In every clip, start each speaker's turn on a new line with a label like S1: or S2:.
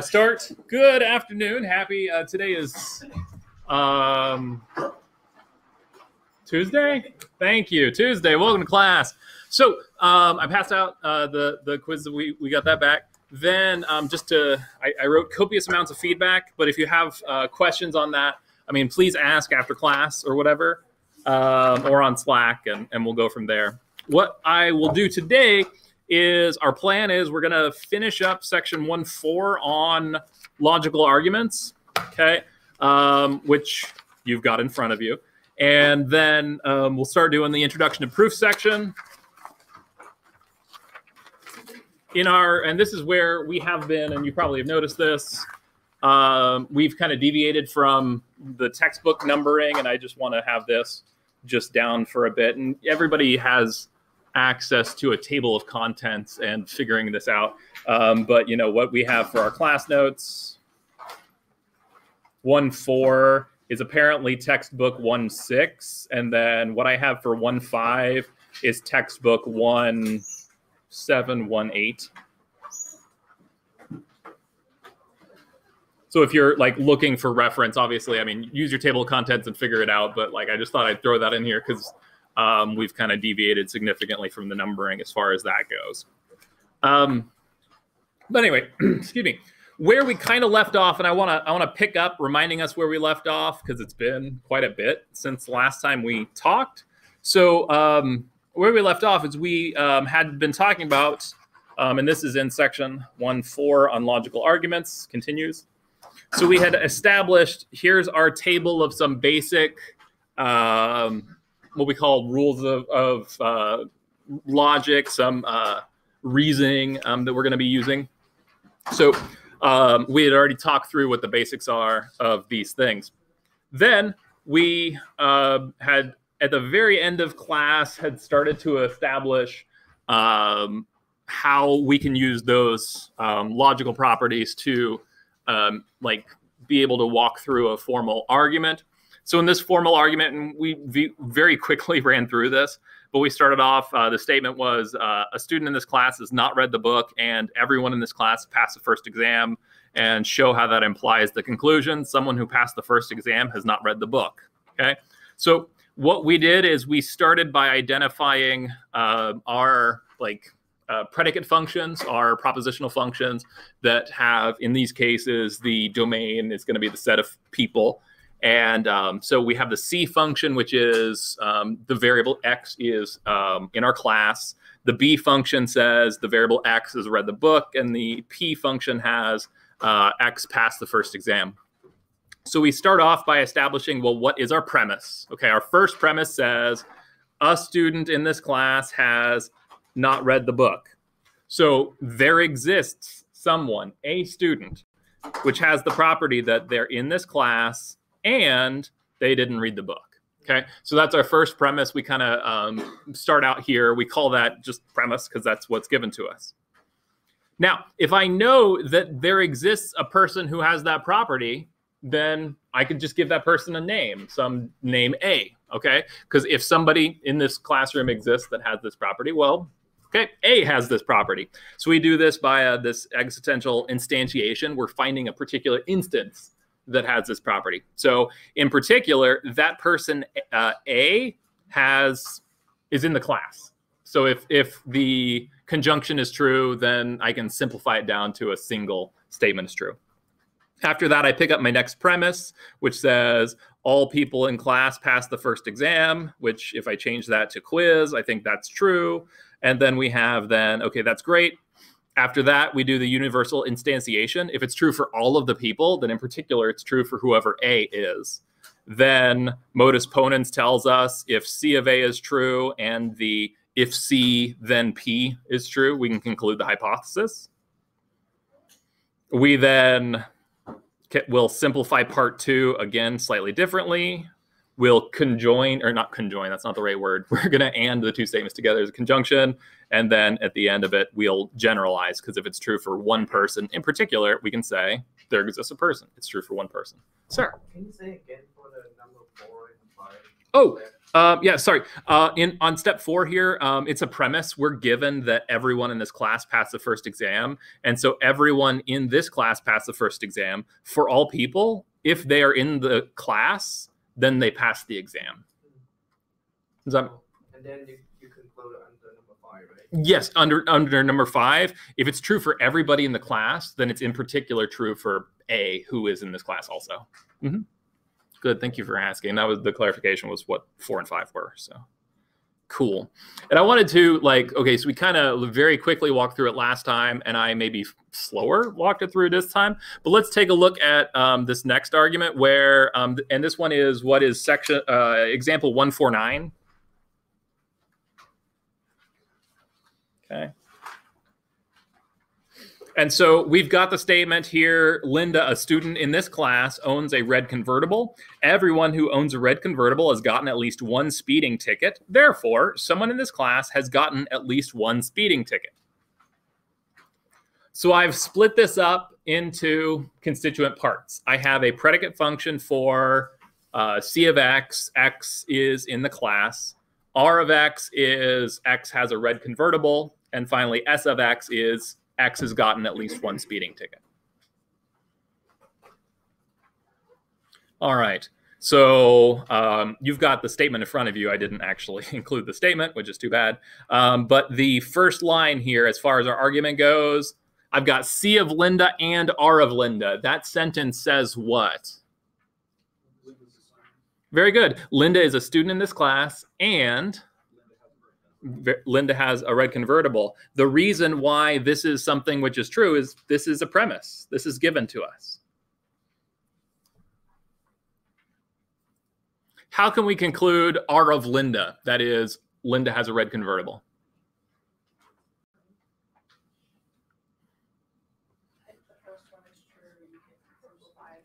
S1: Start. Good afternoon. Happy. Today is Tuesday. Thank you. Tuesday. Welcome to class. So I passed out the quiz that we got that back. Then I wrote copious amounts of feedback. But if you have questions on that, I mean, please ask after class or whatever, or on Slack, and we'll go from there. What I will do today is our plan is we're going to finish up section 1.4 on logical arguments, okay, which you've got in front of you. And then we'll start doing the introduction to proof section. And this is where we have been, and you probably have noticed this, we've kind of deviated from the textbook numbering, and I just want to have this just down for a bit. And everybody has access to a table of contents and figuring this out. But you know what we have for our class notes, 1.4 is apparently textbook 1.6, and then what I have for 1.5 is textbook 1.7, 1.8. So if you're like looking for reference, obviously, I mean, use your table of contents and figure it out. But like, I just thought I'd throw that in here because we've kind of deviated significantly from the numbering as far as that goes. But anyway, excuse me, where we kind of left off, and I want to pick up reminding us where we left off because it's been quite a bit since the last time we talked. So where we left off is we had been talking about, and this is in section 1.4 on logical arguments, continues. So we had established, here's our table of some basic what we call rules of logic, some reasoning that we're going to be using. So we had already talked through what the basics are of these things. Then we had, at the very end of class, had started to establish how we can use those logical properties to like be able to walk through a formal argument. So in this formal argument, and we very quickly ran through this, but we started off, the statement was a student in this class has not read the book and everyone in this class passed the first exam, and show how that implies the conclusion. Someone who passed the first exam has not read the book, okay? So what we did is we started by identifying our predicate functions, our propositional functions that have, in these cases, the domain is going to be the set of people. And so we have the C function, which is the variable X is in our class. The B function says the variable X has read the book, and the P function has X passed the first exam. So we start off by establishing, well, what is our premise? Okay, our first premise says a student in this class has not read the book. So there exists someone, a student, which has the property that they're in this class and they didn't read the book. Okay, so that's our first premise. We kind of start out here. We call that just premise because that's what's given to us. Now, if I know that there exists a person who has that property, then I could just give that person a name, some name A, okay? Because if somebody in this classroom exists that has this property, well, okay, A has this property. So we do this by this existential instantiation. We're finding a particular instance that has this property. So in particular, that person A is in the class. So if the conjunction is true, then I can simplify it down to a single statement is true. After that, I pick up my next premise, which says all people in class pass the first exam, which if I change that to quiz, I think that's true. And then we have okay, that's great. After that, we do the universal instantiation. If it's true for all of the people, then in particular, it's true for whoever A is. Then modus ponens tells us if C of A is true and if C, then P is true, we can conclude the hypothesis. We then will simplify part 2 again slightly differently. We'll conjoin, or not conjoin, that's not the right word. We're going to and the two statements together as a conjunction. And then at the end of it, we'll generalize, because if it's true for one person in particular, we can say there exists a person. It's true for one person. Sir?
S2: Can you say again for the number 4 and 5?
S1: Oh, Yeah, sorry. On step 4 here, it's a premise. We're given that everyone in this class passed the first exam. And so everyone in this class passed the first exam. For all people, if they are in the class, then they pass the exam. Does that...
S2: And then you conclude under number 5, right?
S1: Yes, under number 5. If it's true for everybody in the class, then it's in particular true for A, who is in this class also. Mm-hmm. Good, thank you for asking. That was the clarification, was what 4 and 5 were. So cool. And I wanted to okay, so we kind of very quickly walked through it last time, and I maybe slower walked it through this time. But let's take a look at this next argument where, and this one is what is section example 149. Okay. And so we've got the statement here, Linda, a student in this class, owns a red convertible. Everyone who owns a red convertible has gotten at least 1 speeding ticket. Therefore, someone in this class has gotten at least 1 speeding ticket. So I've split this up into constituent parts. I have a predicate function for C of X. X is in the class. R of X is X has a red convertible. And finally, S of X is X has gotten at least 1 speeding ticket. All right, so you've got the statement in front of you. I didn't actually include the statement, which is too bad. But the first line here, as far as our argument goes, I've got C of Linda and R of Linda. That sentence says what? Very good. Linda is a student in this class, and Linda has a red convertible. The reason why this is something which is true is this is a premise. This is given to us. How can we conclude R of Linda? That is, Linda has a red convertible.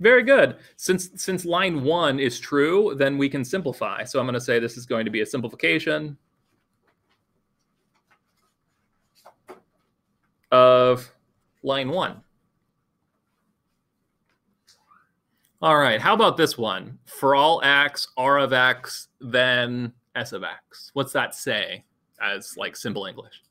S1: Very good. Since line 1 is true, then we can simplify. So I'm going to say this is going to be a simplification of line 1. All right, how about this one? For all X, R of X, then S of X. What's that say as simple English?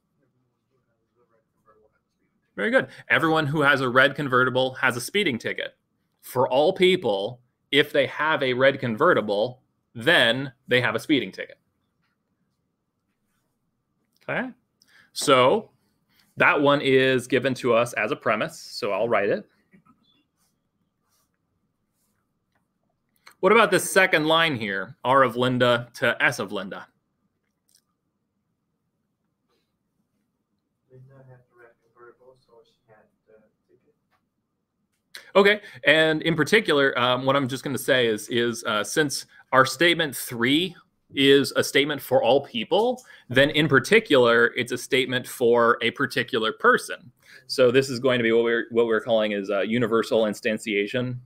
S1: Very good. Everyone who has a red convertible has a speeding ticket. For all people, if they have a red convertible, then they have a speeding ticket. Okay, so that one is given to us as a premise, so I'll write it. What about this second line here, R of Linda to S of Linda?
S2: Linda had the red convertible, so she had the ticket.
S1: Okay, and in particular, what I'm just going to say is since our statement 3 is a statement for all people, then in particular, it's a statement for a particular person. So this is going to be what we're calling is universal instantiation.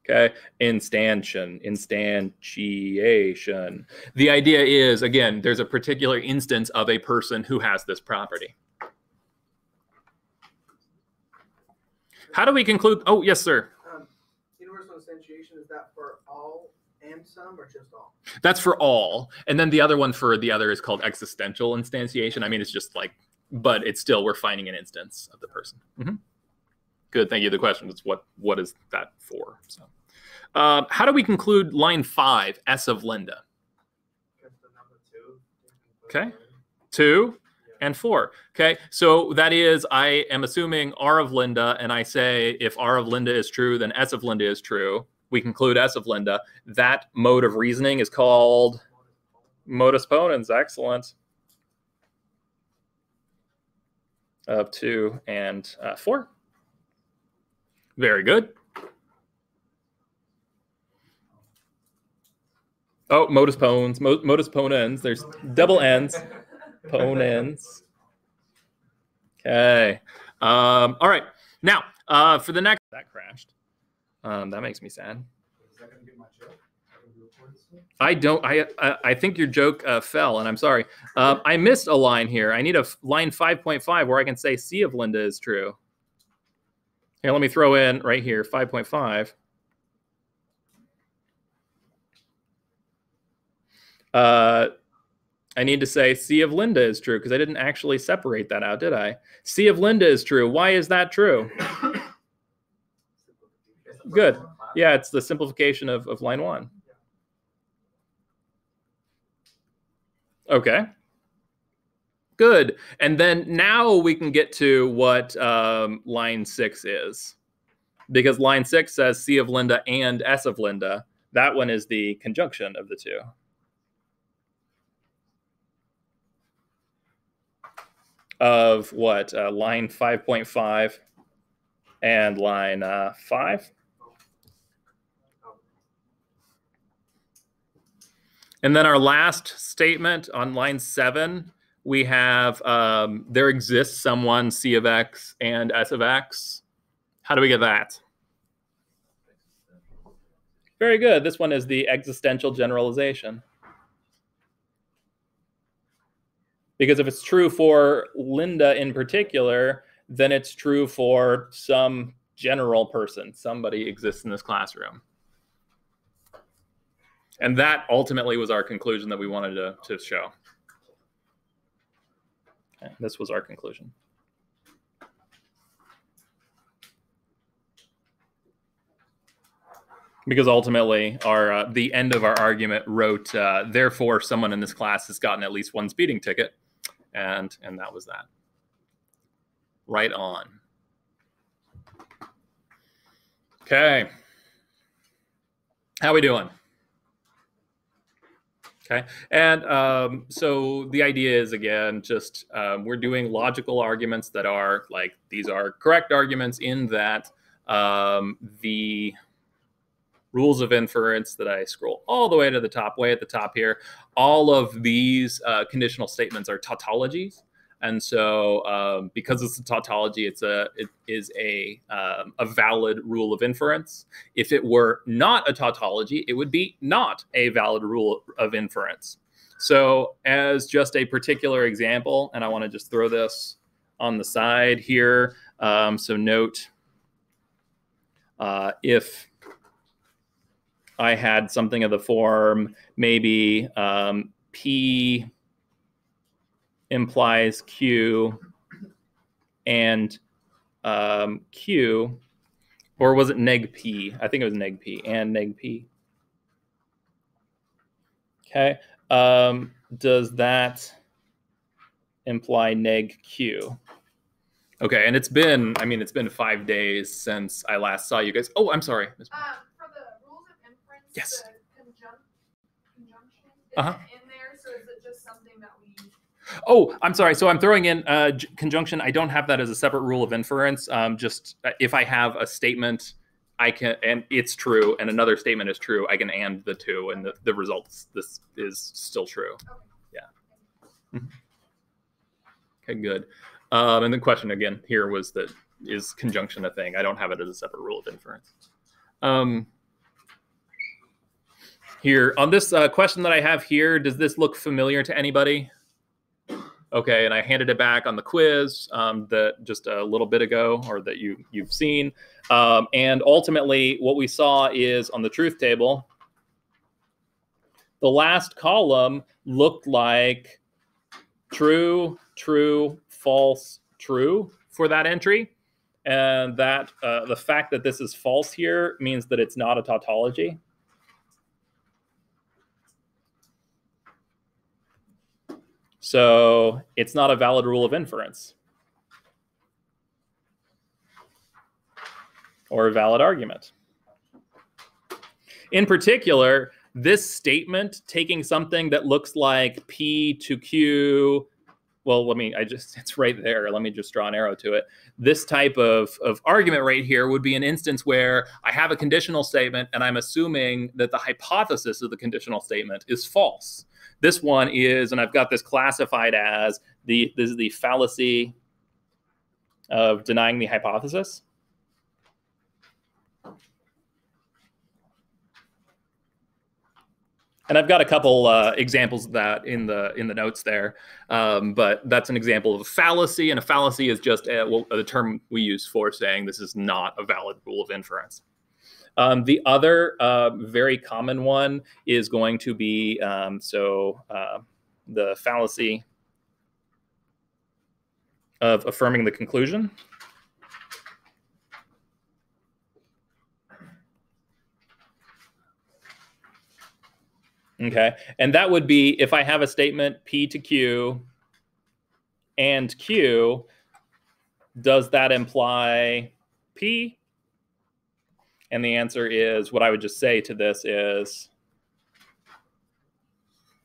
S1: Okay, instantiation. The idea is, again, there's a particular instance of a person who has this property. How do we conclude? Oh, yes, sir.
S2: Universal instantiation, is that for all and some, or just all?
S1: That's for all. And then the other one for the other is called existential instantiation. I mean, it's just but it's still, we're finding an instance of the person. Mm-hmm. Good, thank you. The question is, what is that for? So, how do we conclude line 5, S of Linda?
S2: Number 2.
S1: Okay, 2 and 4. Okay, so that is, I am assuming R of Linda, and I say if R of Linda is true, then S of Linda is true. We conclude S of Linda. That mode of reasoning is called modus ponens. Excellent. Of 2 and 4. Very good. Oh, modus ponens. Modus ponens. There's double N's. Ponens. Okay. All right. Now, for the next, that crashed. That makes me sad.
S2: Is that going to get my joke?
S1: I think your joke fell, and I'm sorry. I missed a line here. I need a line 5.5 where I can say C of Linda is true. Here, let me throw in right here 5.5. I need to say C of Linda is true because I didn't actually separate that out, did I? C of Linda is true. Why is that true? Good. Yeah, it's the simplification of line 1. Okay. Good. And then now we can get to what line 6 is. Because line 6 says C of Linda and S of Linda. That one is the conjunction of the two. Of what? Line 5.5 and line 5. And then our last statement on line 7, we have there exists someone C of X and S of X. How do we get that? Very good. This one is the existential generalization. Because if it's true for Linda in particular, then it's true for some general person. Somebody exists in this classroom. And that ultimately was our conclusion that we wanted to show. Okay, this was our conclusion. Because ultimately, the end of our argument wrote, therefore, someone in this class has gotten at least one speeding ticket. And that was that. Right on. Okay. How we doing? Okay. And so the idea is, again, just we're doing logical arguments that are like, these are correct arguments in that the rules of inference that I scroll all the way to the top, way at the top here, all of these conditional statements are tautologies. And so because it's a tautology, it is a valid rule of inference. If it were not a tautology, it would be not a valid rule of inference. So as just a particular example, and I want to just throw this on the side here. So note if I had something of the form, maybe P implies Q and Q, or was it neg P? I think it was neg P and neg P. Okay. Does that imply neg Q? Okay, and it's been 5 days since I last saw you guys. Oh, I'm sorry.
S3: For the rules of inference,
S1: yes.
S3: The conjunction is in there, so is it just something that we...
S1: Oh, I'm sorry. So I'm throwing in conjunction. I don't have that as a separate rule of inference. Just if I have a statement, I can, and it's true, and another statement is true, I can and the two, and the results, this is still true. Okay. Yeah. Okay, good. And the question again here was that, is conjunction a thing? I don't have it as a separate rule of inference. Here, on this question that I have here, does this look familiar to anybody? Okay, and I handed it back on the quiz that just a little bit ago, or that you've seen. And ultimately, what we saw is on the truth table, the last column looked like true, true, false, true for that entry. And that the fact that this is false here means that it's not a tautology. So it's not a valid rule of inference or a valid argument. In particular, this statement taking something that looks like P to Q, well, it's right there. Let me just draw an arrow to it. This type of argument right here would be an instance where I have a conditional statement and I'm assuming that the hypothesis of the conditional statement is false. This one is, and I've got this classified as this is the fallacy of denying the hypothesis. And I've got a couple examples of that in the notes there, but that's an example of a fallacy, and a fallacy is just the term we use for saying this is not a valid rule of inference. The other very common one is going to be the fallacy of affirming the conclusion. Okay, and that would be if I have a statement P to Q and Q, does that imply P? And the answer is, what I would just say to this is,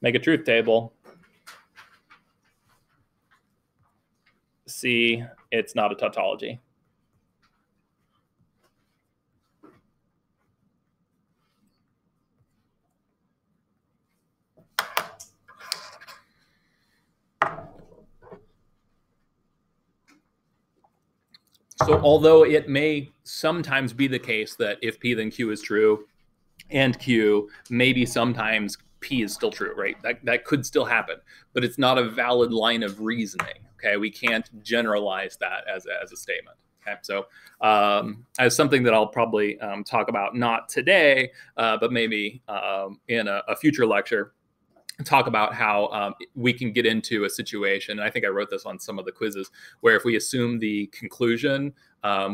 S1: make a truth table. C, it's not a tautology. So although it may sometimes be the case that if P then Q is true and Q, maybe sometimes P is still true, right? That could still happen, but it's not a valid line of reasoning, okay? We can't generalize that as a statement, okay? So as something that I'll probably talk about, not today, but maybe in a future lecture, talk about how we can get into a situation. And I think I wrote this on some of the quizzes, where if we assume the conclusion,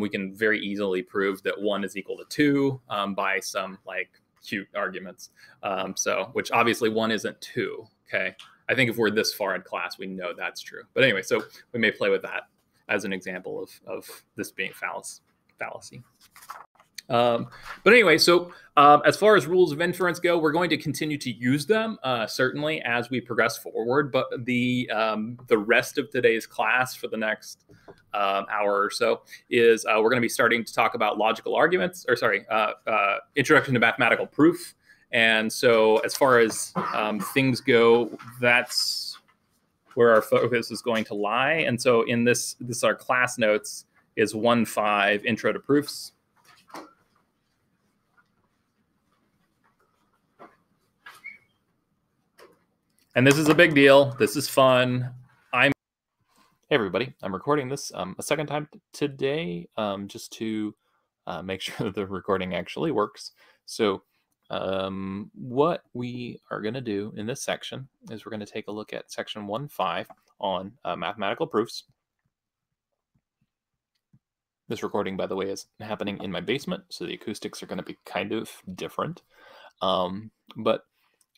S1: we can very easily prove that 1 is equal to 2 by some like cute arguments. Which obviously 1 isn't 2, okay? I think if we're this far in class, we know that's true. But anyway, so we may play with that as an example of this being fallacy. But anyway, so as far as rules of inference go, we're going to continue to use them certainly as we progress forward. But the rest of today's class for the next hour or so is we're going to be starting to talk about logical arguments, or sorry, introduction to mathematical proof. And so as far as things go, that's where our focus is going to lie. And so in this our class notes is 1.5 Intro to Proofs. And this is a big deal. This is fun. Hey everybody, I'm recording this a second time today just to make sure that the recording actually works. So what we are going to do in this section is we're going to take a look at section 1.5 on mathematical proofs. This recording, by the way, is happening in my basement, so the acoustics are going to be kind of different. But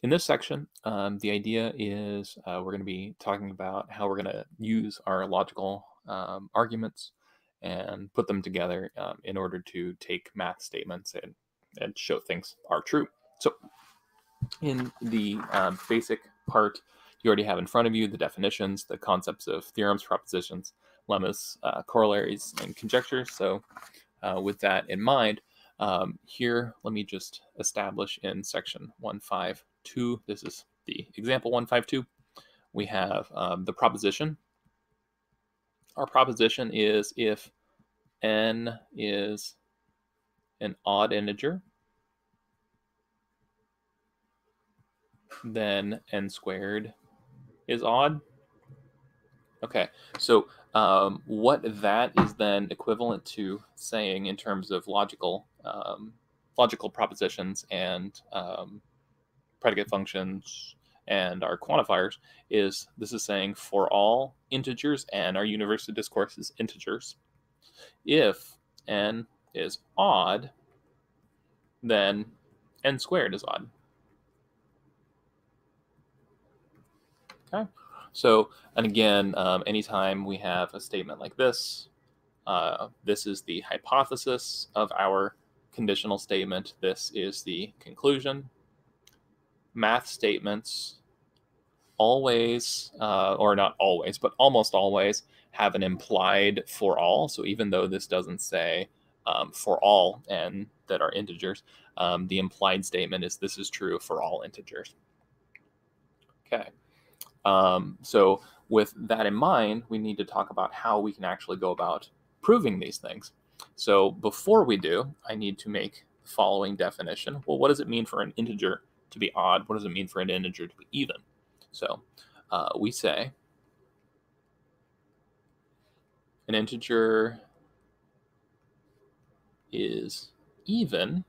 S1: in this section, the idea is we're going to be talking about how we're going to use our logical arguments and put them together in order to take math statements and show things are true. So in the basic part, you already have in front of you the definitions, the concepts of theorems, propositions, lemmas, corollaries, and conjectures. So with that in mind, here, let me just establish in section 1.5.2, this is the example 1.5.2, we have the proposition. Our proposition is if n is an odd integer, then n squared is odd. Okay, so what that is then equivalent to saying in terms of logical propositions and predicate functions and our quantifiers is this is saying for all integers, and our universal discourse is integers, if n is odd, then n squared is odd. Okay, so, and again, anytime we have a statement like this, this is the hypothesis of our conditional statement. This is the conclusion. Math statements always, or not always, but almost always have an implied for all. So even though this doesn't say for all n that are integers, the implied statement is this is true for all integers. Okay. So with that in mind, we need to talk about how we can actually go about proving these things. So before we do, I need to make the following definition. Well, what does it mean for an integer to be odd? What does it mean for an integer to be even? So we say an integer is even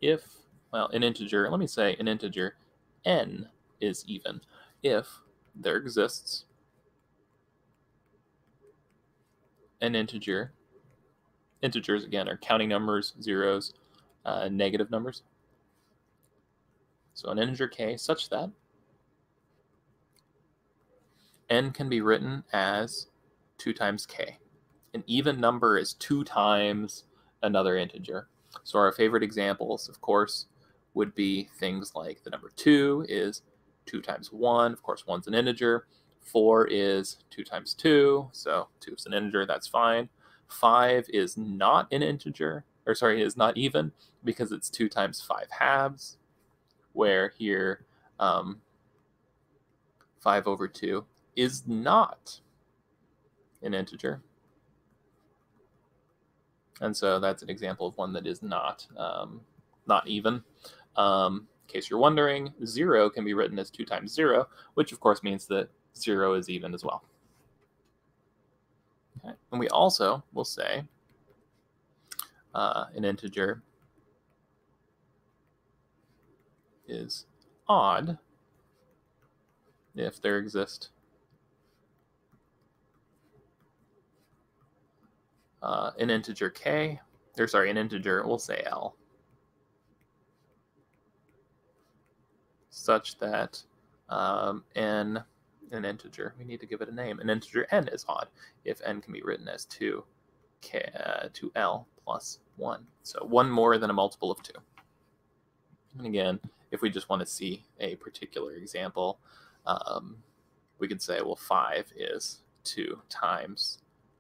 S1: if, well, an integer, let me say an integer n is even if there exists an integer. Integers, again, are counting numbers, zeros, negative numbers. So an integer k such that n can be written as 2 times k. An even number is 2 times another integer. So our favorite examples, of course, would be things like the number 2 is 2 times 1. Of course, 1's an integer. 4 is 2 times 2, so 2 is an integer, that's fine. 5 is not an integer, or sorry, is not even, because it's 2 times 5 halves, where here 5 over 2 is not an integer. And so that's an example of one that is not even. In case you're wondering, 0 can be written as 2 times 0, which of course means that 0 is even as well. Okay. And we also will say an integer is odd if there exists an integer k, or sorry, an integer, we'll say L, such that n, an integer, we need to give it a name, an integer n is odd if n can be written as 2L plus 1. So 1 more than a multiple of 2. And again, if we just want to see a particular example, we could say, well, 5 is 2 times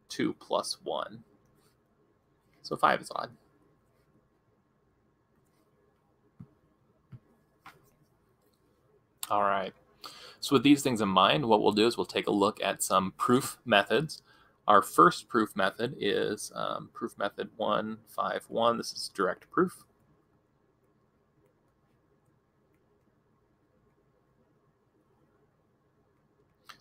S1: 2 plus 1. So 5 is odd. All right. So with these things in mind, what we'll do is we'll take a look at some proof methods. Our first proof method is proof method 151. This is direct proof.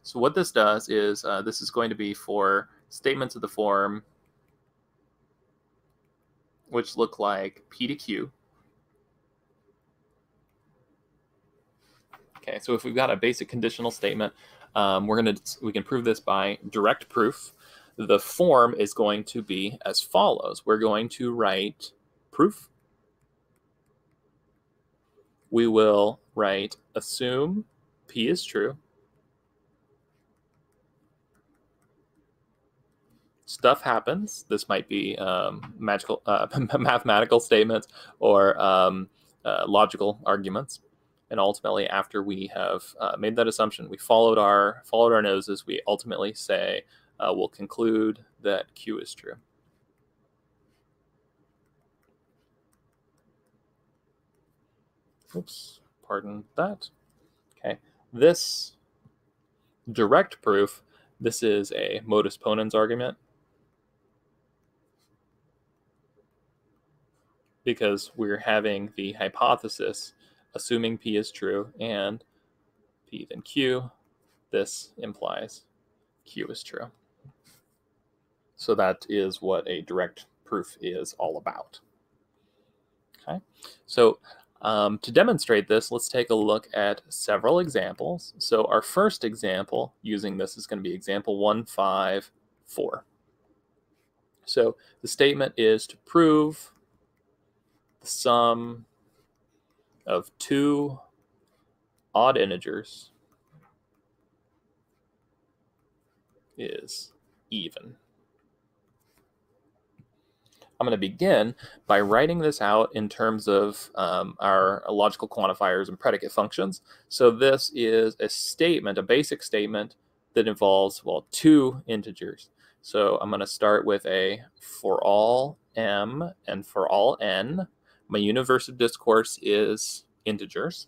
S1: So what this does is this is going to be for statements of the form which look like P to Q. Okay, so if we've got a basic conditional statement, we can prove this by direct proof. The form is going to be as follows. We're going to write proof. We will write assume P is true. Stuff happens. This might be magical, mathematical statements or logical arguments. And ultimately, after we have made that assumption, we followed our noses, we ultimately say, we'll conclude that Q is true. Oops, pardon that. Okay, this direct proof, this is a modus ponens argument, because we're having the hypothesis assuming P is true and P then Q, this implies Q is true. So that is what a direct proof is all about. Okay, so to demonstrate this, let's take a look at several examples. So our first example using this is going to be example 154. So the statement is to prove the sum of 2 odd integers is even. I'm going to begin by writing this out in terms of our logical quantifiers and predicate functions. So this is a statement, a basic statement that involves, well, 2 integers. So I'm going to start with a for all m and for all n. My universe of discourse is integers.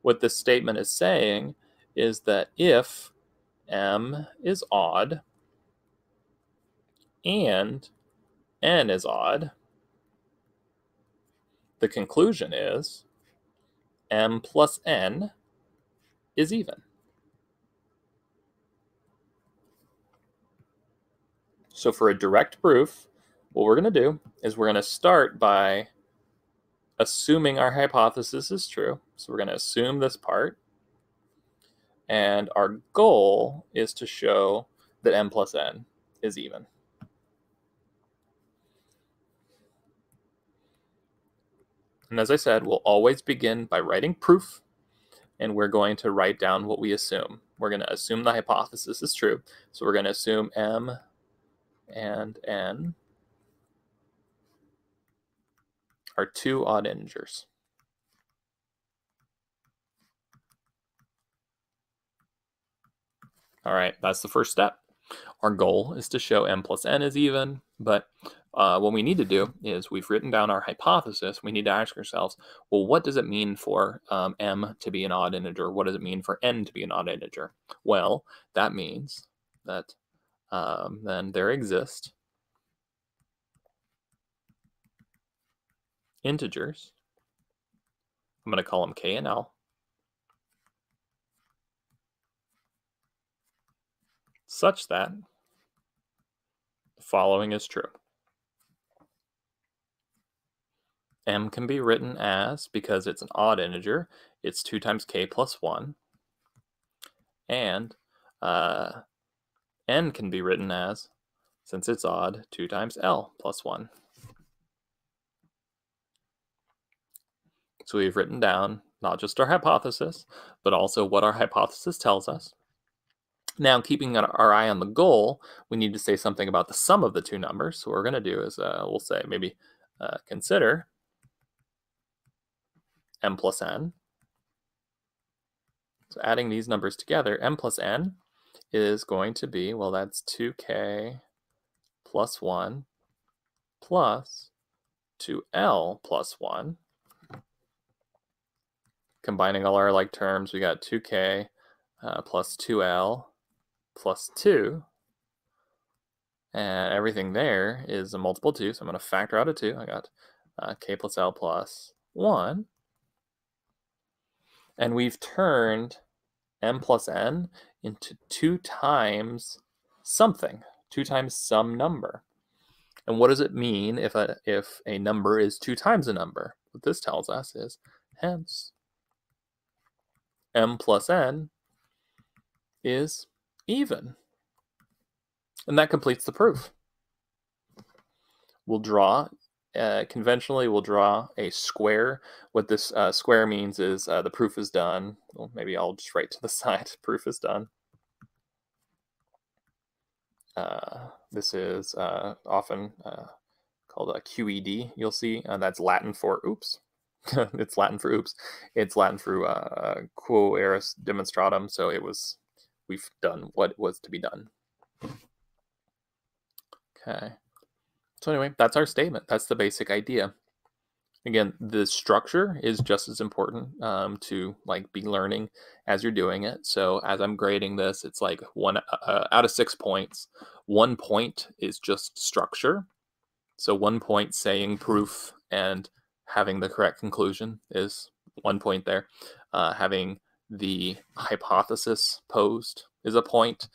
S1: What this statement is saying is that if m is odd and n is odd, the conclusion is m plus n is even. So for a direct proof, what we're going to do is we're going to start by assuming our hypothesis is true. So we're going to assume this part. And our goal is to show that m plus n is even. And as I said, we'll always begin by writing proof, and we're going to write down what we assume. We're going to assume the hypothesis is true. So we're going to assume m and n are two odd integers. All right, that's the first step. Our goal is to show m plus n is even, but what we need to do is we've written down our hypothesis. We need to ask ourselves, well, what does it mean for m to be an odd integer? What does it mean for n to be an odd integer? Well, that means that then there exist integers. I'm going to call them k and l, such that the following is true. M can be written as, because it's an odd integer, it's 2 times k plus 1. And n can be written as, since it's odd, 2 times l plus 1. So we've written down not just our hypothesis, but also what our hypothesis tells us. Now, keeping our eye on the goal, we need to say something about the sum of the two numbers. So what we're going to do is we'll say maybe consider m plus n. So adding these numbers together, m plus n is going to be, well, that's 2k plus 1 plus 2l plus 1. Combining all our like terms, we got 2k plus 2l plus 2. And everything there is a multiple 2, so I'm going to factor out a 2. I got k plus l plus 1. And we've turned m plus n into 2 times something, 2 times some number. And what does it mean if a number is 2 times a number? What this tells us is, hence, m plus n is even. And that completes the proof. We'll draw, conventionally we'll draw a square. What this square means is the proof is done. Well, maybe I'll just write to the side, proof is done. This is often called a QED, you'll see. That's Latin for oops. It's Latin for oops. It's Latin for quo eris demonstratum, so we've done what was to be done. Okay. So anyway, that's our statement. That's the basic idea. Again, the structure is just as important to like be learning as you're doing it. So as I'm grading this, it's like 1 out of 6 points. 1 point is just structure. So 1 point saying proof and having the correct conclusion is 1 point there. Having the hypothesis posed is a point.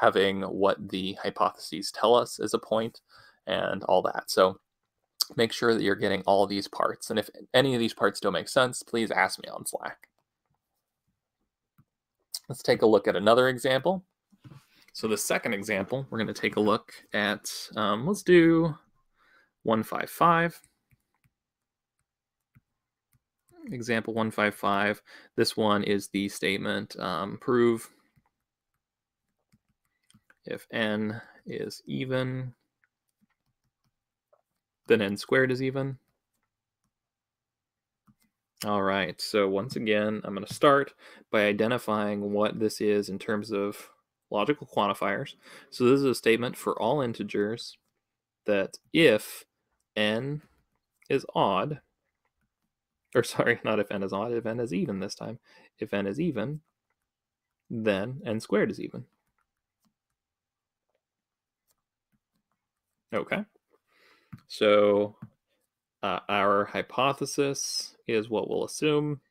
S1: Having what the hypotheses tell us is a point, and all that. So make sure that you're getting all these parts. And if any of these parts don't make sense, please ask me on Slack. Let's take a look at another example. So the second example, we're going to take a look at, let's do 155. Example 155. This one is the statement, prove if n is even, then n squared is even. All right, so once again, I'm going to start by identifying what this is in terms of logical quantifiers. So this is a statement for all integers that if n is odd, or sorry, not if n is odd, if n is even this time. If n is even, then n squared is even. Okay, so our hypothesis is what we'll assume,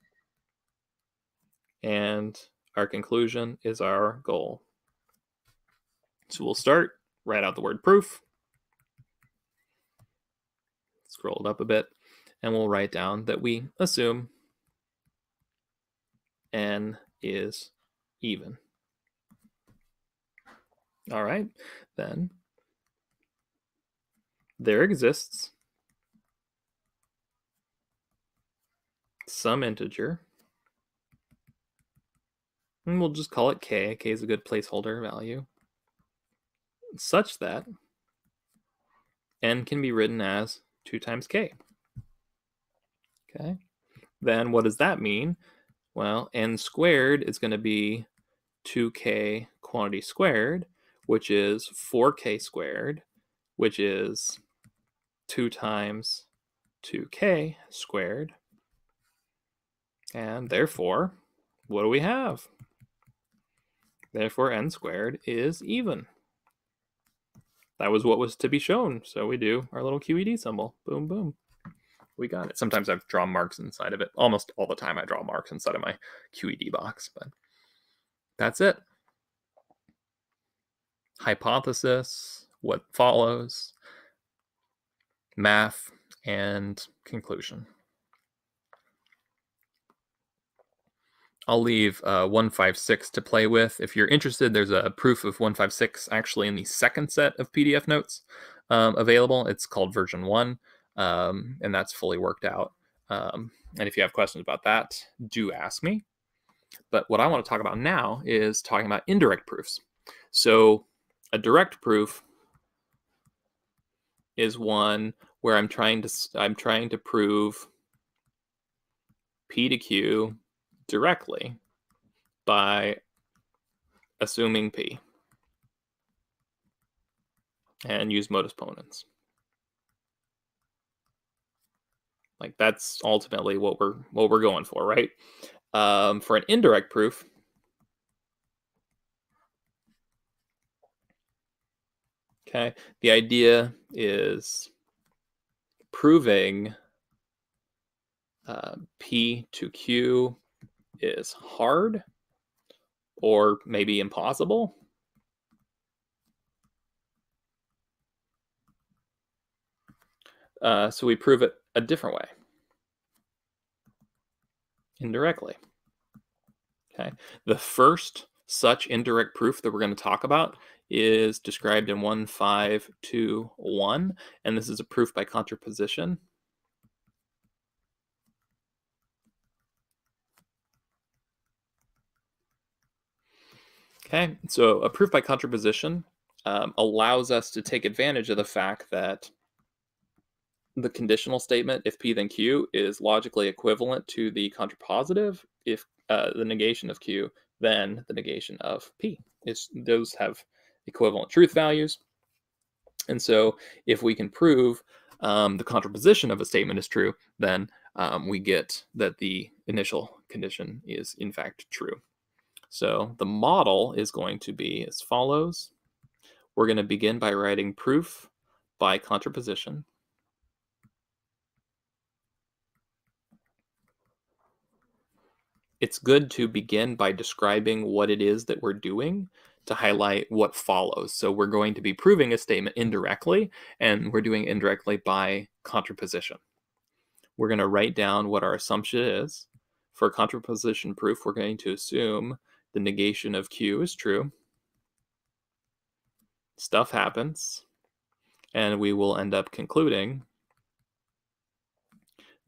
S1: and our conclusion is our goal. So we'll start, write out the word proof, scroll it up a bit, and we'll write down that we assume n is even. All right, then there exists some integer, and we'll just call it k. K is a good placeholder value, such that n can be written as 2 times k. Okay, then what does that mean? Well, n squared is going to be 2k quantity squared, which is 4k squared, which is 2 times 2k squared. And therefore, what do we have? Therefore, n squared is even. That was what was to be shown. So we do our little QED symbol. Boom, boom. We got it. Sometimes I've drawn marks inside of it. Almost all the time I draw marks inside of my QED box, but that's it. Hypothesis, what follows, math, and conclusion. I'll leave 156 to play with. If you're interested, there's a proof of 156 actually in the second set of PDF notes available. It's called version 1, and that's fully worked out. And if you have questions about that, do ask me. But what I want to talk about now is talking about indirect proofs. So a direct proof is one where I'm trying to prove P to Q directly by assuming P and use modus ponens. Like that's ultimately what we're going for, right? For an indirect proof, okay, the idea is proving P to Q is hard or maybe impossible. So we prove it a different way, indirectly. Okay, the first such indirect proof that we're going to talk about is described in 1521, and this is a proof by contraposition. Okay, so a proof by contraposition allows us to take advantage of the fact that the conditional statement, if P then Q, is logically equivalent to the contrapositive, if the negation of Q, then the negation of P. Those have equivalent truth values. And so if we can prove the contraposition of a statement is true, then we get that the initial condition is in fact true. So the model is going to be as follows. We're going to begin by writing proof by contraposition. It's good to begin by describing what it is that we're doing to highlight what follows. So we're going to be proving a statement indirectly, and we're doing it indirectly by contraposition. We're going to write down what our assumption is. For contraposition proof, we're going to assume the negation of Q is true. Stuff happens, and we will end up concluding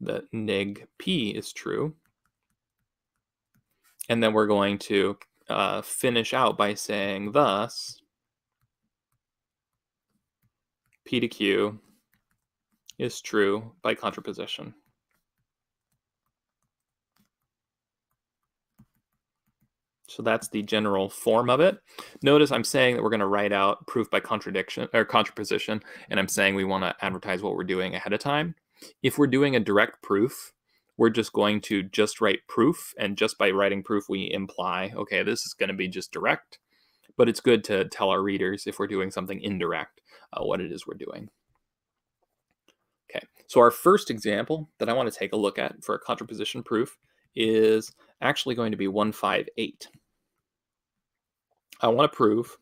S1: that neg P is true. And then we're going to finish out by saying, thus, P to Q is true by contraposition. So that's the general form of it. Notice I'm saying that we're going to write out proof by contradiction or contraposition, and I'm saying we want to advertise what we're doing ahead of time. If we're doing a direct proof, we're just going to just write proof, and just by writing proof, we imply, okay, this is going to be just direct. But it's good to tell our readers, if we're doing something indirect, what it is we're doing. Okay, so our first example that I want to take a look at for a contraposition proof is actually going to be 158. I want to prove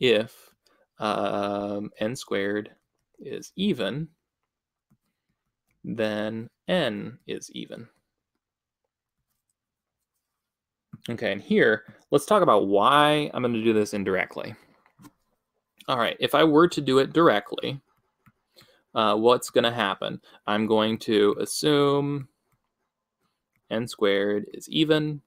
S1: if n squared is even, then n is even. Okay, and here, let's talk about why I'm going to do this indirectly. All right, if I were to do it directly, what's going to happen? I'm going to assume n squared is even.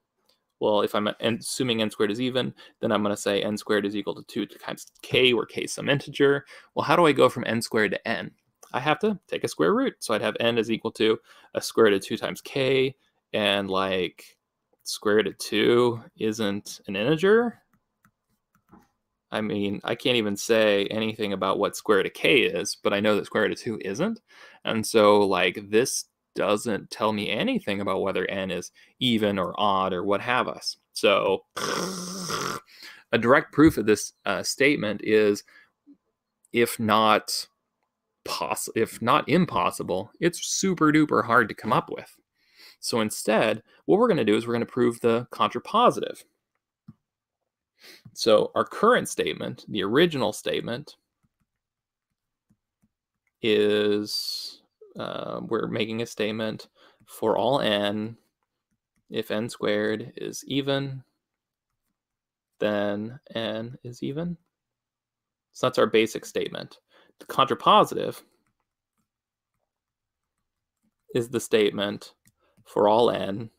S1: Well, if I'm assuming n squared is even, then I'm going to say n squared is equal to 2 times k, where k is some integer. Well, how do I go from n squared to n? I have to take a square root. So I'd have n is equal to a square root of 2 times k, and like square root of 2 isn't an integer. I mean, I can't even say anything about what square root of k is, but I know that square root of 2 isn't. And so like this doesn't tell me anything about whether n is even or odd or what have us. So a direct proof of this statement is, if not impossible, it's super duper hard to come up with. So instead, what we're going to do is we're going to prove the contrapositive. So our current statement, the original statement, is we're making a statement for all n. If n squared is even, then n is even. So that's our basic statement. The contrapositive is the statement for all n.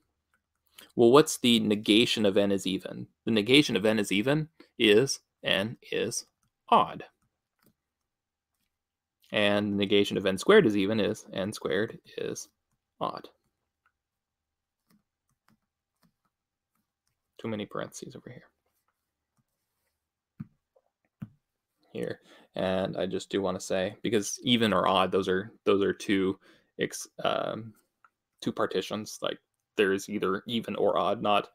S1: Well, what's the negation of n is even? The negation of n is even is n is odd. And the negation of n squared is even is n squared is odd. Too many parentheses over here. And I just do want to say, because even or odd, those are two partitions. Like there's either even or odd, not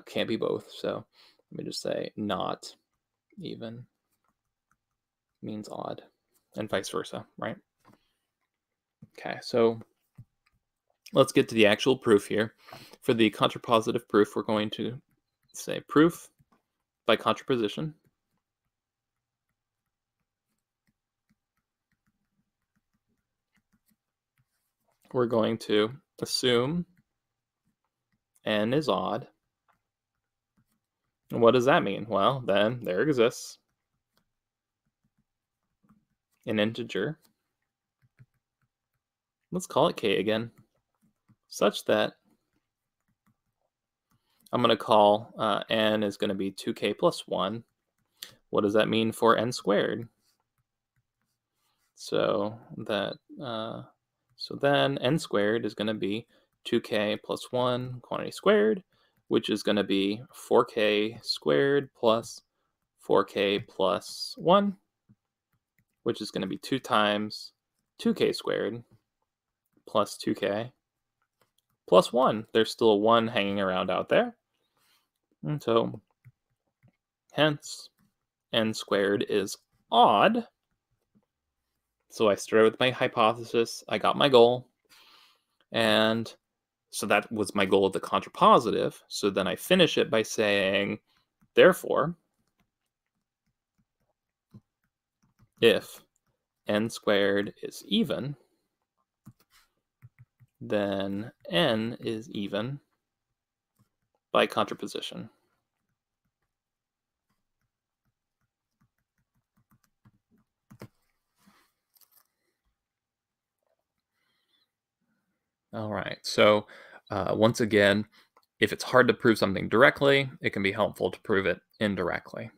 S1: can't be both. So let me just say not even means odd, and vice versa, right? Okay, so let's get to the actual proof here. For the contrapositive proof, we're going to say proof by contraposition. We're going to assume n is odd. And what does that mean? Well, then there exists an integer. Let's call it k again, such that I'm going to call n is going to be 2k plus 1. What does that mean for n squared? So that so then n squared is going to be 2k plus 1 quantity squared, which is going to be 4k squared plus 4k plus 1, which is going to be 2 times 2k squared plus 2k plus 1. There's still a 1 hanging around out there. And so hence n squared is odd. So I started with my hypothesis, I got my goal, and so that was my goal of the contrapositive. So then I finish it by saying, therefore, if n squared is even, then n is even by contraposition. All right, so once again, if it's hard to prove something directly, it can be helpful to prove it indirectly.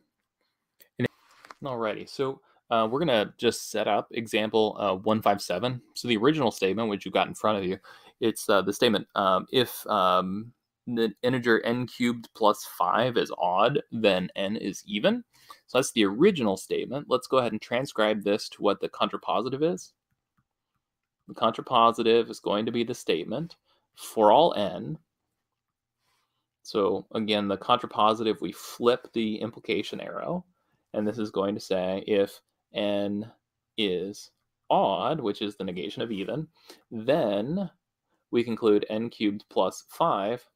S1: Alrighty, so we're going to just set up example 157. So the original statement, which you've got in front of you, it's the statement, if the integer n cubed plus 5 is odd, then n is even. So that's the original statement. Let's go ahead and transcribe this to what the contrapositive is. The contrapositive is going to be the statement for all n. So again, the contrapositive, we flip the implication arrow. And this is going to say if n is odd, which is the negation of even, then we conclude n cubed plus 5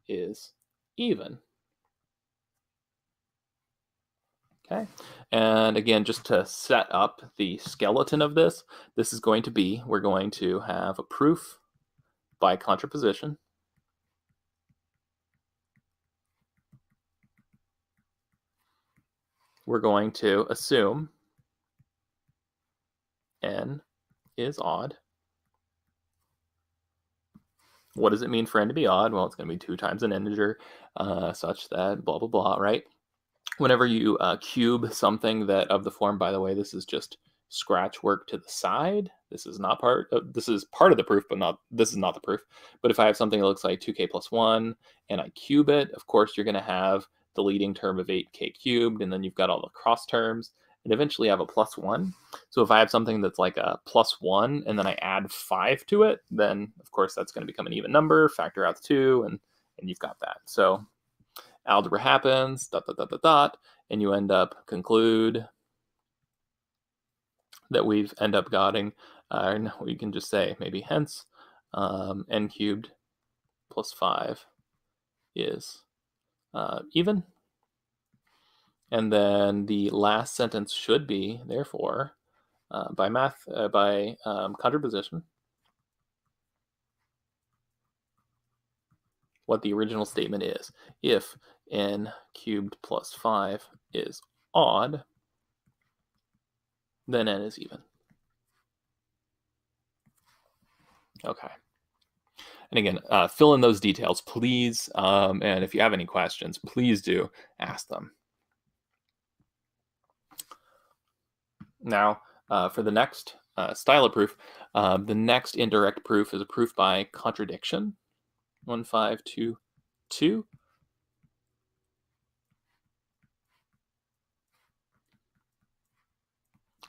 S1: is even. Okay, and again, just to set up the skeleton of this, this is going to be, we're going to have a proof by contraposition. We're going to assume n is odd. What does it mean for n to be odd? Well, it's going to be 2 times an integer, such that blah, blah, blah, right? Whenever you cube something that of the form, by the way, this is just scratch work to the side. This is not part of, this is part of the proof, but this is not the proof. But if I have something that looks like 2k plus 1 and I cube it, of course, you're going to have the leading term of 8k cubed, and then you've got all the cross terms, and eventually I have a plus 1. So if I have something that's like a plus 1 and then I add 5 to it, then of course that's going to become an even number, factor out the 2, and you've got that. So algebra happens, dot, dot, dot, dot, dot, and you end up conclude that we've end up getting, no, we can just say maybe hence n cubed plus 5 is even. And then the last sentence should be, therefore, by contraposition, what the original statement is. If n cubed plus 5 is odd, then n is even. Okay. And again, fill in those details, please. And if you have any questions, please do ask them. Now, for the next style of proof, the next indirect proof is a proof by contradiction. 1522.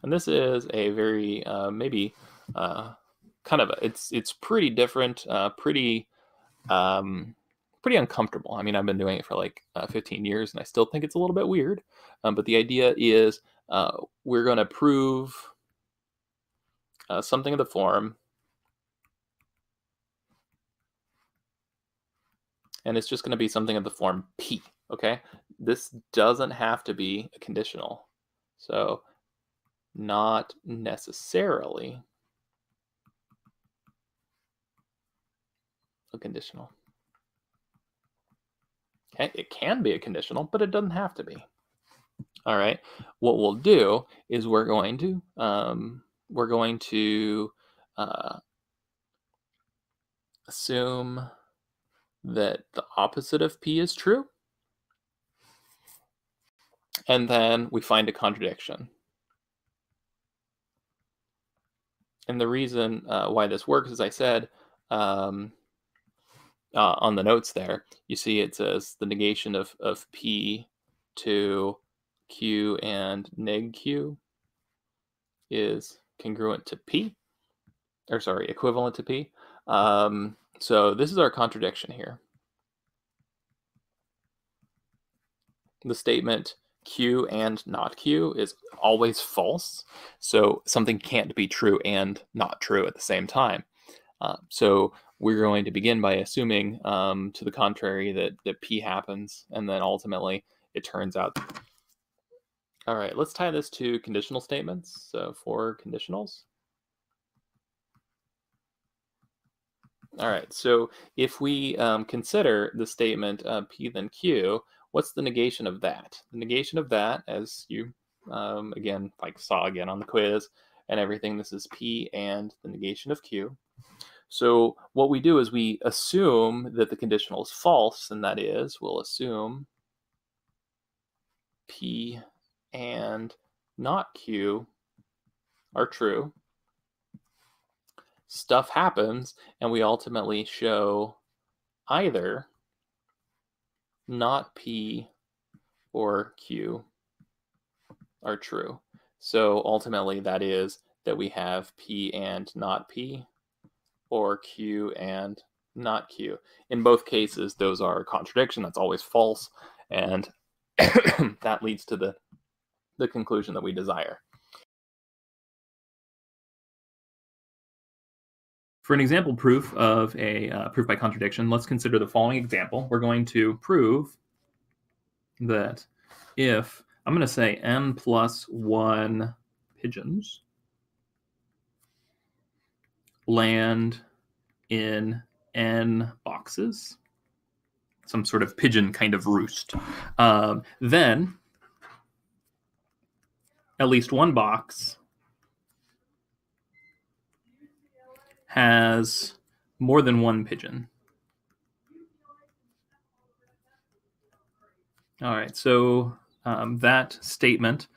S1: And this is a very maybe kind of it's pretty different, pretty uncomfortable. I mean, I've been doing it for like 15 years, and I still think it's a little bit weird. But the idea is we're going to prove something of the form, and it's just going to be something of the form P. Okay, this doesn't have to be a conditional, so not necessarily a conditional. Okay, it can be a conditional, but it doesn't have to be. All right, what we'll do is we're going to assume that the opposite of P is true, and then we find a contradiction. And the reason why this works, as I said, on the notes there, you see it says the negation of P to Q and neg Q is congruent to P, or sorry, equivalent to P. So this is our contradiction here. The statement Q and not Q is always false. So something can't be true and not true at the same time. So we're going to begin by assuming to the contrary that P happens, and then ultimately it turns out. All right, let's tie this to conditional statements. So for conditionals. All right, so if we consider the statement P then Q, what's the negation of that? The negation of that, as you again saw again on the quiz and everything, this is P and the negation of Q. So what we do is we assume that the conditional is false, and that is we'll assume P and not Q are true. Stuff happens, and we ultimately show either not P or Q are true. So ultimately that is that we have P and not P, or Q and not Q. In both cases, those are a contradiction. That's always false, and that leads to the conclusion that we desire. For an example proof of a proof by contradiction, let's consider the following example. We're going to prove that if I'm going to say n plus 1 pigeons land in n boxes, some sort of pigeon kind of roost. Then at least one box has more than one pigeon. All right, so that statement,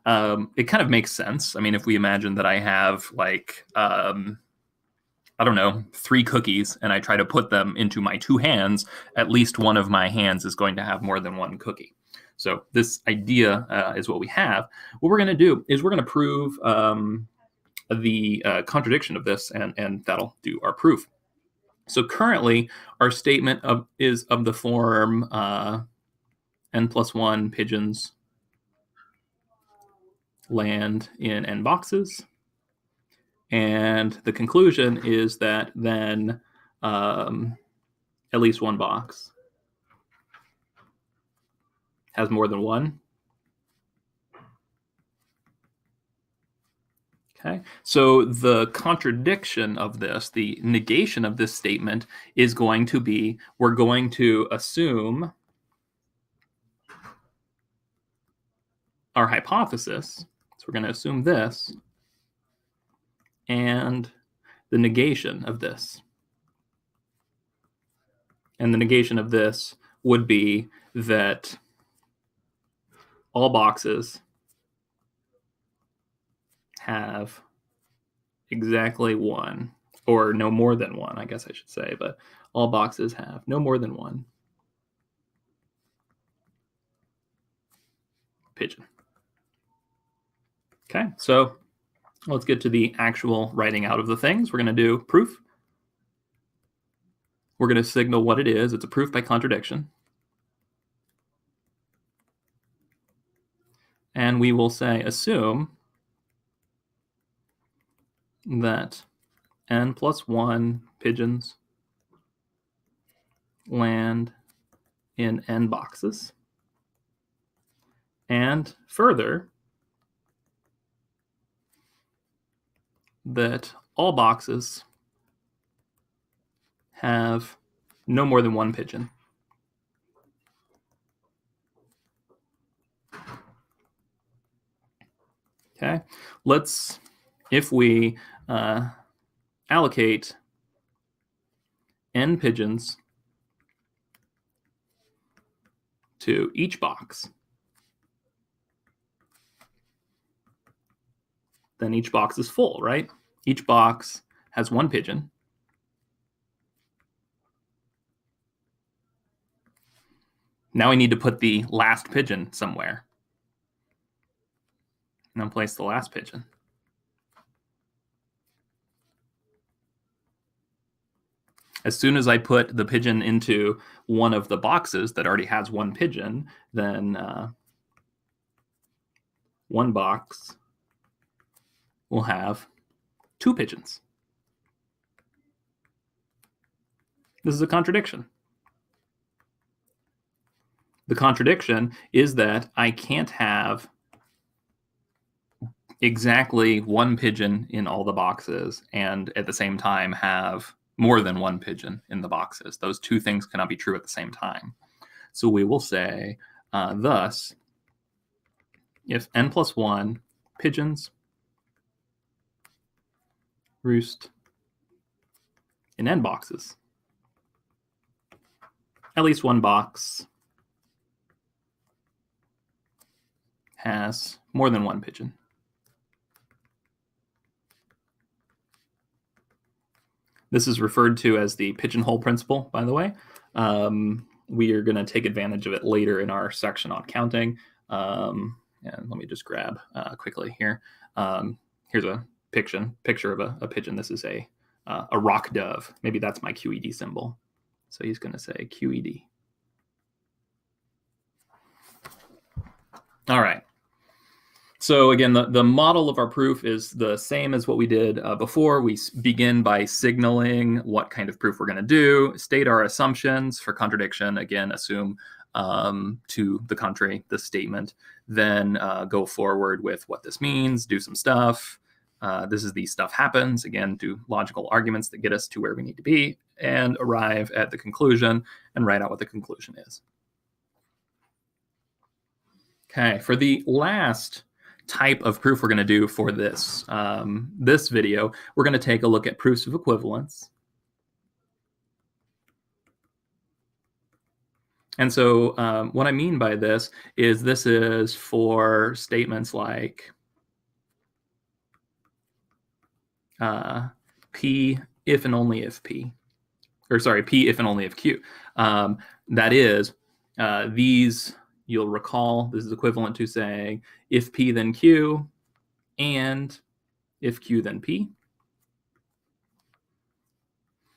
S1: it kind of makes sense. I mean, if we imagine that I have like, I don't know, 3 cookies and I try to put them into my 2 hands, at least one of my hands is going to have more than one cookie. So this idea is what we have. What we're going to do is we're going to prove the contradiction of this, and that'll do our proof. So currently, our statement is of the form n plus 1 pigeons land in n boxes. And the conclusion is that then at least one box has more than one. Okay, so the contradiction of this, the negation of this statement is going to be, we're going to assume our hypothesis. So we're going to assume this and the negation of this. And the negation of this would be that all boxes have exactly one, or no more than one, I guess I should say, but all boxes have no more than one pigeon. Okay, so let's get to the actual writing out of the things. We're going to do proof. We're going to signal what it is. It's a proof by contradiction. And we will say, assume that n plus 1 pigeons land in n boxes. And further, that all boxes have no more than one pigeon. Okay, let's, if we allocate n pigeons to each box, then each box is full, right? Each box has one pigeon. Now we need to put the last pigeon somewhere. And then place the last pigeon. As soon as I put the pigeon into one of the boxes that already has one pigeon, then one box will have 2 pigeons. This is a contradiction. The contradiction is that I can't have exactly one pigeon in all the boxes and at the same time have more than one pigeon in the boxes. Those 2 things cannot be true at the same time. So we will say, thus, if n plus 1 pigeons roost in n boxes, at least one box has more than one pigeon. This is referred to as the pigeonhole principle, by the way. We are going to take advantage of it later in our section on counting. And let me just grab quickly here. Here's a picture of a pigeon. This is a rock dove. Maybe that's my QED symbol. So he's going to say QED. All right. So again, the model of our proof is the same as what we did before. We begin by signaling what kind of proof we're going to do, state our assumptions for contradiction. Again, assume to the contrary, the statement, then go forward with what this means, do some stuff. This is the stuff happens, again, do logical arguments that get us to where we need to be, and arrive at the conclusion and write out what the conclusion is. Okay, for the last type of proof we're going to do for this, this video, we're going to take a look at proofs of equivalence. And so what I mean by this is for statements like P if and only if P, or sorry, P if and only if Q. That is, these, you'll recall, this is equivalent to saying if P then Q and if Q then P.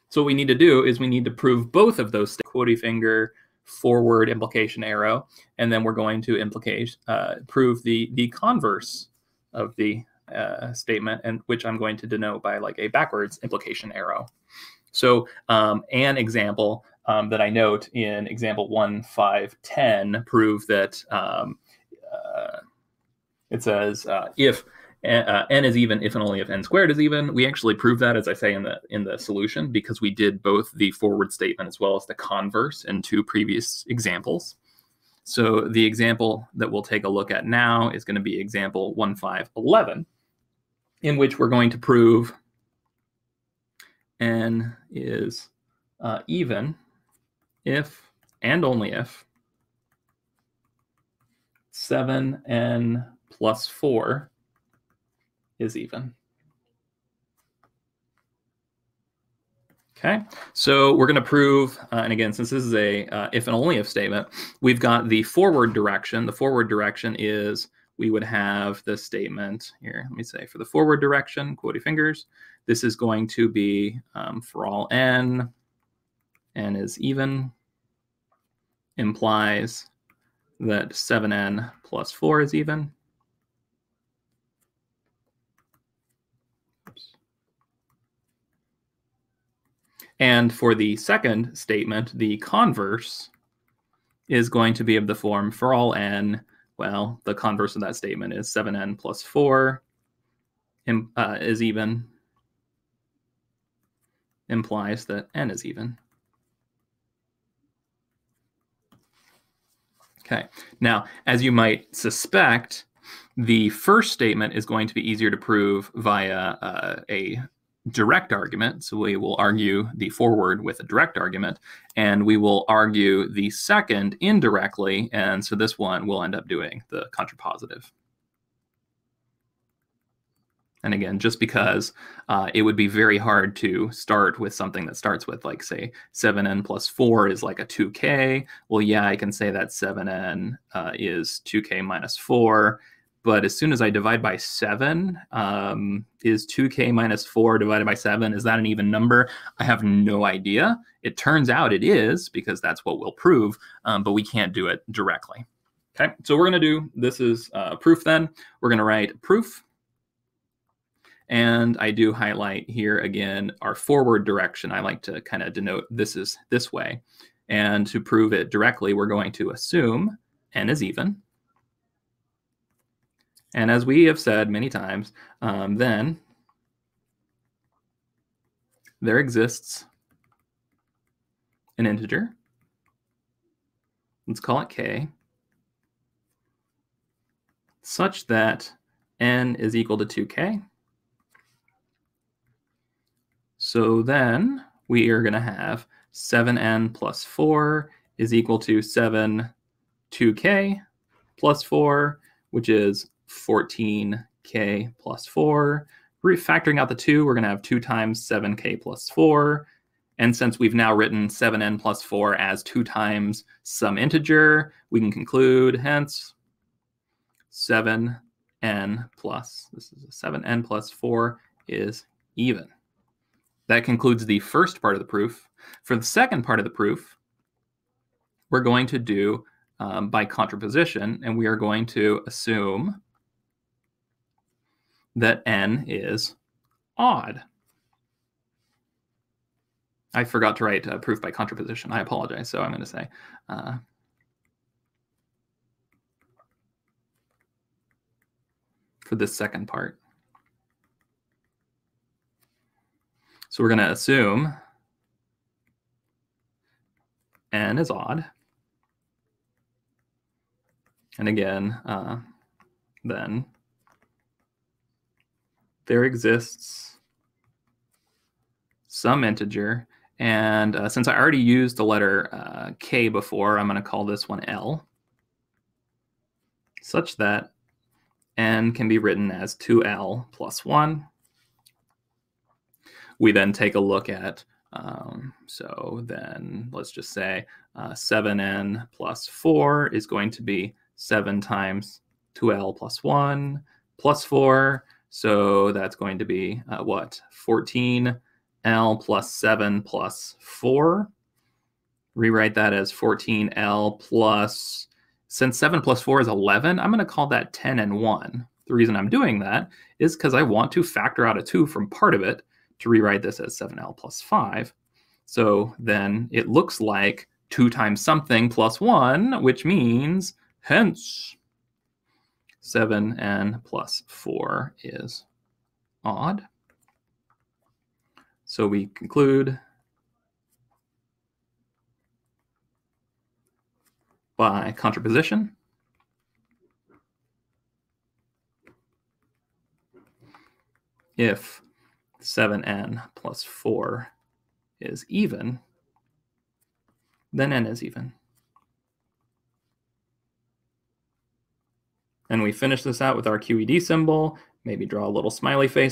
S1: So what we need to do is we need to prove both of those, quote finger, forward implication arrow, and then we're going to prove the converse of the statement, and which I'm going to denote by like a backwards implication arrow. So an example that I note in example 1, 5, 10 prove that it says if n is even if and only if n squared is even. We actually prove that, as I say in the solution, because we did both the forward statement as well as the converse in 2 previous examples. So the example that we'll take a look at now is going to be example 1, 5, 11, in which we're going to prove n is even if and only if 7n plus 4 is even. Okay, so we're going to prove, and again, since this is a if and only if statement, we've got the forward direction. The forward direction is we would have the statement here. Let me say for the forward direction, quotey fingers, this is going to be for all n is even, implies that 7n plus 4 is even. And for the second statement, the converse is going to be of the form for all n, well, the converse of that statement is 7n plus 4 is even, implies that n is even. Okay, now, as you might suspect, the first statement is going to be easier to prove via a direct argument. So we will argue the forward with a direct argument, and we will argue the second indirectly, and so this one will end up doing the contrapositive. And again, just because it would be very hard to start with something that starts with, like, say, 7n plus 4 is like a 2k. Well, yeah, I can say that 7n is 2k minus 4. But as soon as I divide by 7, is 2k minus 4 divided by 7, is that an even number? I have no idea. It turns out it is, because that's what we'll prove, but we can't do it directly. Okay, so we're going to do, this is proof then. We're going to write proof. And I do highlight here again our forward direction. I like to kind of denote this is this way. And to prove it directly, we're going to assume n is even. And as we have said many times, then there exists an integer. Let's call it k, such that n is equal to 2k. So then we are going to have 7n plus 4 is equal to 2k plus 4, which is 14k plus 4. Factoring out the 2, we're going to have 2 times 7k plus 4. And since we've now written 7n plus 4 as 2 times some integer, we can conclude, hence, 7n plus, this is 7n plus 4 is even. That concludes the first part of the proof. For the second part of the proof, we're going to do by contraposition, and we are going to assume that n is odd. I forgot to write proof by contraposition. I apologize. So I'm going to say for this second part. So we're going to assume n is odd. And again, then there exists some integer. And since I already used the letter k before, I'm going to call this one L, such that n can be written as 2L plus 1. We then take a look at, so then let's just say 7n plus 4 is going to be 7 times 2L plus 1 plus 4. So that's going to be what? 14L plus 7 plus 4. Rewrite that as 14L plus, since 7 plus 4 is 11, I'm going to call that 10 and 1. The reason I'm doing that is because I want to factor out a 2 from part of it to rewrite this as 7L plus 5. So then it looks like 2 times something plus 1, which means hence 7n plus 4 is odd. So we conclude by contraposition if 7n plus 4 is even, then n is even. And we finish this out with our QED symbol, maybe draw a little smiley face